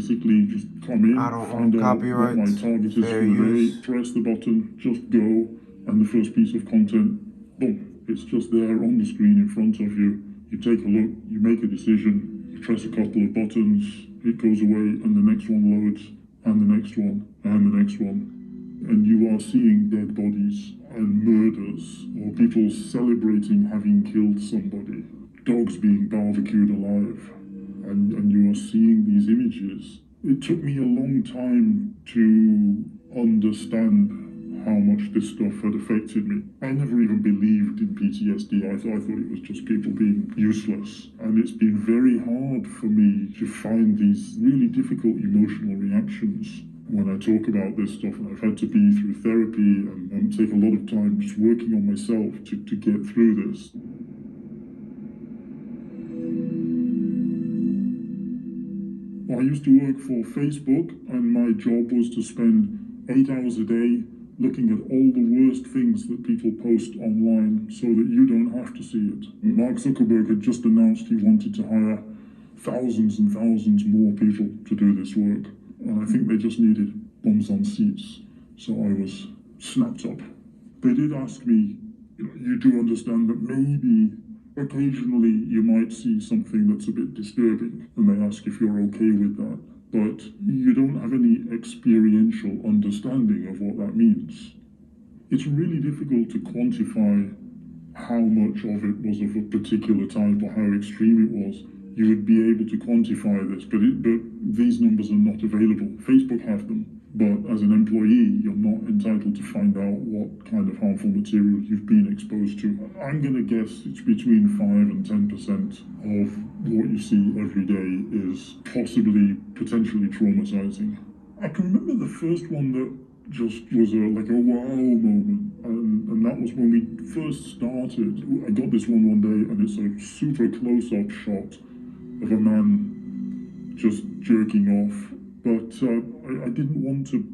basically just come in, I don't find own out what my copyright. target is Fair for the day, use. press the button, just go, and the first piece of content, boom, it's just there on the screen in front of you. You take a look, you make a decision, you press a couple of buttons, it goes away, and the next one loads, and the next one, and the next one. And you are seeing dead bodies and murders, or people celebrating having killed somebody, dogs being barbecued alive, and you are seeing these images. It took me a long time to understand how much this stuff had affected me. I never even believed in PTSD. I thought it was just people being useless. And it's been very hard for me to find these really difficult emotional reactions when I talk about this stuff. And I've had to be through therapy and take a lot of time just working on myself to get through this. I used to work for Facebook, and my job was to spend 8 hours a day looking at all the worst things that people post online so that you don't have to see it. Mark Zuckerberg had just announced he wanted to hire thousands and thousands more people to do this work, and I think they just needed bums on seats, so I was snapped up. They did ask me, you do understand that maybe occasionally you might see something that's a bit disturbing, and they ask if you're okay with that, but you don't have any experiential understanding of what that means. It's really difficult to quantify how much of it was of a particular type or how extreme it was. You would be able to quantify this, but these numbers are not available. Facebook have them, but as an employee, you're not entitled to find out what kind of harmful material you've been exposed to. I'm going to guess it's between 5 and 10% of what you see every day is potentially traumatizing. I can remember the first one that just was like a wow moment, and that was when we first started. I got this one day, and it's a super close-up shot of a man just jerking off, but I didn't want to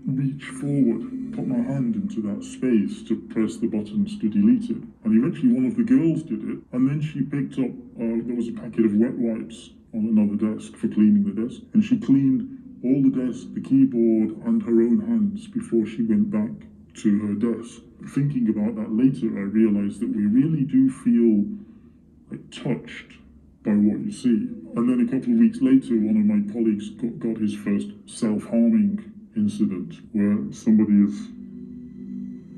reach forward, put my hand into that space to press the buttons to delete it. And eventually one of the girls did it, and then she picked up, there was a packet of wet wipes on another desk for cleaning the desk, and she cleaned all the desk, the keyboard, and her own hands before she went back to her desk. Thinking about that later, I realized that we really do feel touched by what you see. And then a couple of weeks later, one of my colleagues got his first self-harming incident where somebody is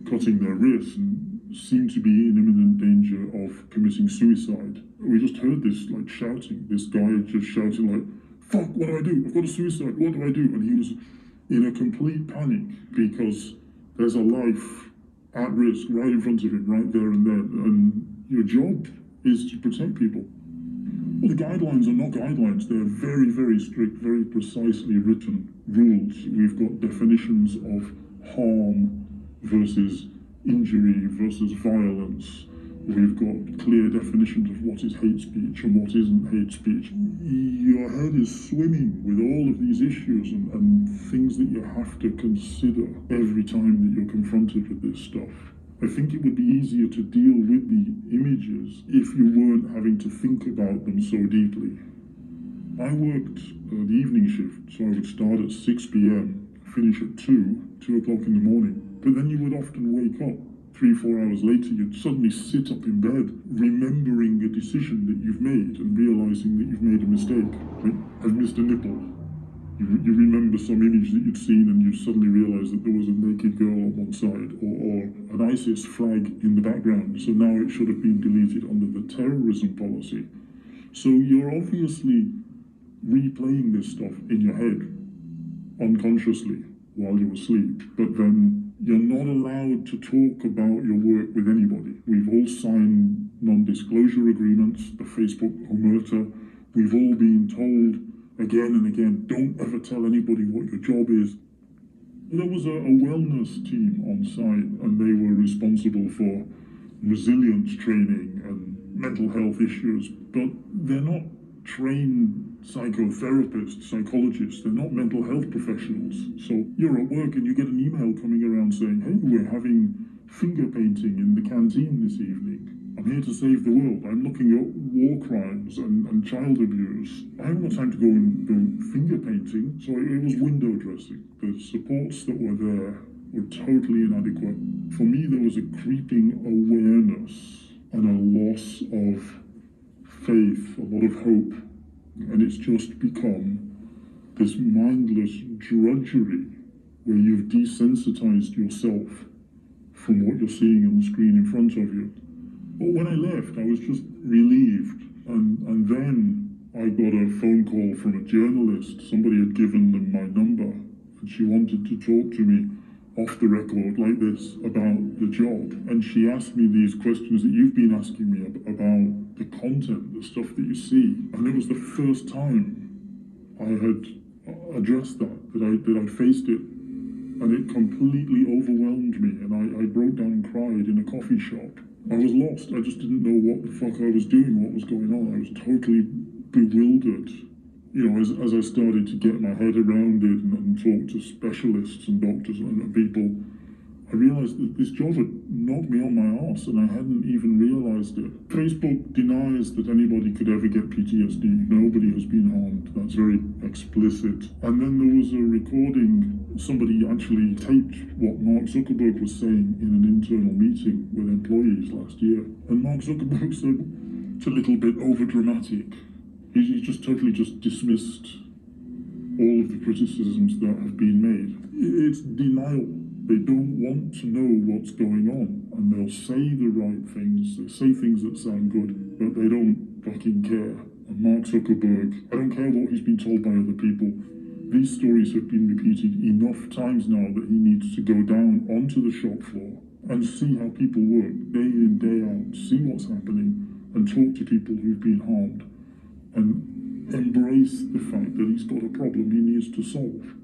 cutting their wrist and seemed to be in imminent danger of committing suicide. We just heard this shouting, this guy just shouting fuck, what do I do? I've got a suicide, what do I do? And he was in a complete panic because there's a life at risk right in front of him, right there and then. And your job is to protect people. Well, the guidelines are not guidelines. They're very, very strict, very precisely written rules. We've got definitions of harm versus injury versus violence. We've got clear definitions of what is hate speech and what isn't hate speech. Your head is swimming with all of these issues and things that you have to consider every time that you're confronted with this stuff. I think it would be easier to deal with the images if you weren't having to think about them so deeply. I worked the evening shift, so I would start at 6 p.m, finish at 2 o'clock in the morning, but then you would often wake up 3-4 hours later. You'd suddenly sit up in bed, remembering a decision that you've made and realizing that you've made a mistake. I've missed a nipple. You remember some image that you'd seen and you suddenly realise that there was a naked girl on one side or an ISIS flag in the background, so now it should have been deleted under the terrorism policy. So you're obviously replaying this stuff in your head unconsciously while you're asleep, but then you're not allowed to talk about your work with anybody. We've all signed non-disclosure agreements, the Facebook omerta. We've all been told again and again, don't ever tell anybody what your job is. There was a wellness team on site, and they were responsible for resilience training and mental health issues, but they're not trained psychotherapists, psychologists, they're not mental health professionals. So you're at work and you get an email coming around saying, hey, we're having finger painting in the canteen this evening. I'm here to save the world. I'm looking at war crimes and child abuse. I haven't got time to go and do finger painting. So it was window dressing. The supports that were there were totally inadequate. For me, there was a creeping awareness and a loss of faith, a lot of hope. And it's just become this mindless drudgery where you've desensitized yourself from what you're seeing on the screen in front of you. But when I left, I was just relieved. And then I got a phone call from a journalist. Somebody had given them my number, and she wanted to talk to me off the record like this about the job. And she asked me these questions that you've been asking me about the content, the stuff that you see. And it was the first time I had addressed that I faced it. And it completely overwhelmed me, and I broke down and cried in a coffee shop. I was lost. I just didn't know what the fuck I was doing, what was going on. I was totally bewildered. You know, as I started to get my head around it and talk to specialists and doctors and people, I realised that this job had knocked me on my arse, and I hadn't even realised it. Facebook denies that anybody could ever get PTSD. Nobody has been harmed. That's very explicit. And then there was a recording. Somebody actually taped what Mark Zuckerberg was saying in an internal meeting with employees last year. And Mark Zuckerberg said, it's a little bit overdramatic. He just totally dismissed all of the criticisms that have been made. It's denial. They don't want to know what's going on, and they'll say the right things. They say things that sound good, but they don't fucking care. And Mark Zuckerberg, I don't care what he's been told by other people. These stories have been repeated enough times now that he needs to go down onto the shop floor and see how people work day in, day out, see what's happening, and talk to people who've been harmed, and embrace the fact that he's got a problem he needs to solve.